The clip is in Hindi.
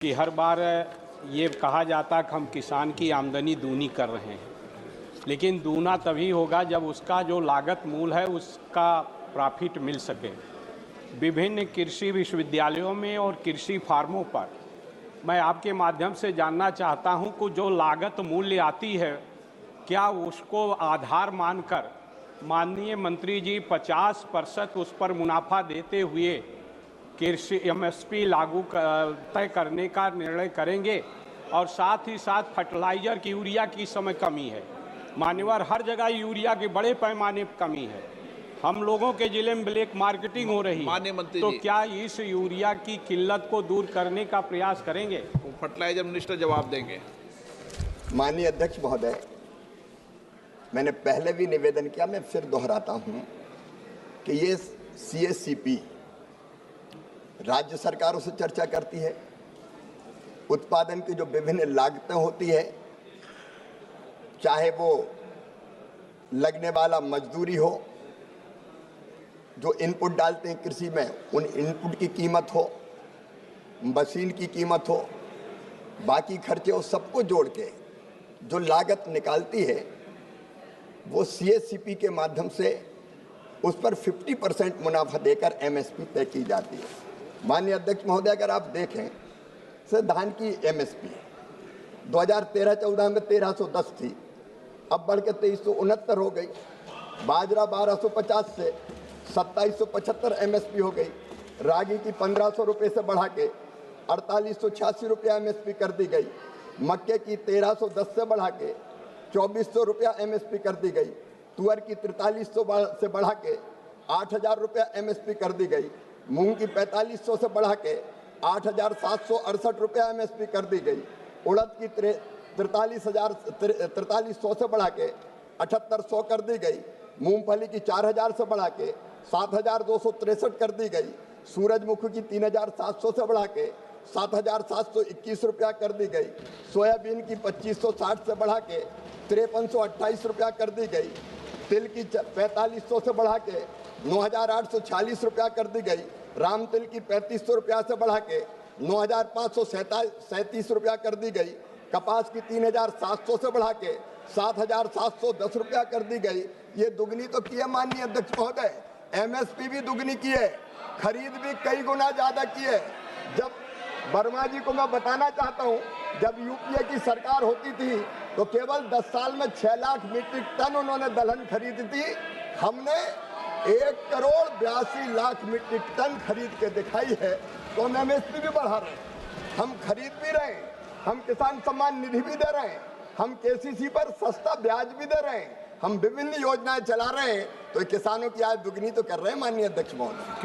कि हर बार ये कहा जाता कि हम किसान की आमदनी दूनी कर रहे हैं, लेकिन दूना तभी होगा जब उसका जो लागत मूल है उसका प्रॉफिट मिल सके। विभिन्न कृषि विश्वविद्यालयों में और कृषि फार्मों पर मैं आपके माध्यम से जानना चाहता हूं कि जो लागत मूल्य आती है, क्या उसको आधार मानकर माननीय मंत्री जी 50% उस पर मुनाफा देते हुए कृषि एमएसपी लागू तय करने का निर्णय करेंगे? और साथ ही साथ फर्टिलाइजर की, यूरिया की समय कमी है, मान्यवर हर जगह यूरिया की बड़े पैमाने पर कमी है, हम लोगों के जिले में ब्लैक मार्केटिंग हो रही है, तो क्या इस यूरिया की किल्लत को दूर करने का प्रयास करेंगे? फर्टिलाइजर मिनिस्टर जवाब देंगे। माननीय अध्यक्ष महोदय, मैंने पहले भी निवेदन किया, मैं फिर दोहराता हूं कि ये सीएससीपी राज्य सरकारों से चर्चा करती है। उत्पादन की जो विभिन्न लागतें होती है, चाहे वो लगने वाला मजदूरी हो, जो इनपुट डालते हैं कृषि में उन इनपुट की कीमत हो, मशीन की कीमत हो, बाकी खर्चे हो, सबको जोड़ के जो लागत निकालती है वो सीएससीपी के माध्यम से उस पर 50% मुनाफा देकर एमएसपी तय की जाती है। माननीय अध्यक्ष महोदय, अगर आप देखें से धान की एमएसपी 2013-14 में 1310 थी, अब बढ़ के 2369 हो गई। बाजरा 1250 से 2775 एमएसपी हो गई। रागी की 1500 रुपये से बढ़ा के 4886 रुपया एमएसपी कर दी गई। मक्के की 1310 से बढ़ा के 2400 रुपया एमएसपी कर दी गई। तुअर की 4300 से बढ़ा के 8000 रुपया एमएसपी कर दी गई। मूंग की 4500 से बढ़ा के 8768 रुपया एमएसपी कर दी गई। उड़द की 4300 से बढ़ा के 7800 कर दी गई। मूंगफली की 4000 से बढ़ा के 7263 कर दी गई। सूरजमुखी की 3700 से बढ़ा के 7721 रुपया कर दी गई। सोयाबीन की 2560 से बढ़ा के 5328 रुपया कर दी गई। तिल की 4500 से बढ़ा के 9846 रुपया कर दी गई। राम तिल की 3500 रुपया से बढ़ा के 9537 रुपया कर दी गई। कपास की 3700 से बढ़ा के 7710 रुपया कर दी गई। ये दुगनी तो की है माननीय अध्यक्ष महोदय, एमएसपी भी दुगनी की है, खरीद भी कई गुना ज्यादा की है। जब वर्मा जी को मैं बताना चाहता हूँ, जब यूपीए की सरकार होती थी तो केवल 10 साल में 6 लाख मीट्रिक टन उन्होंने दलहन खरीदी थी। हमने 1,82,00,000 मीट्रिक टन खरीद के दिखाई है, तो हम एमएसपी भी बढ़ा रहे हैं, हम खरीद भी रहे हैं, हम किसान सम्मान निधि भी दे रहे हैं, हम केसीसी पर सस्ता ब्याज भी दे रहे हैं, हम विभिन्न योजनाएं चला रहे हैं, तो किसानों की आय दुगनी तो कर रहे हैं माननीय अध्यक्ष महोदय।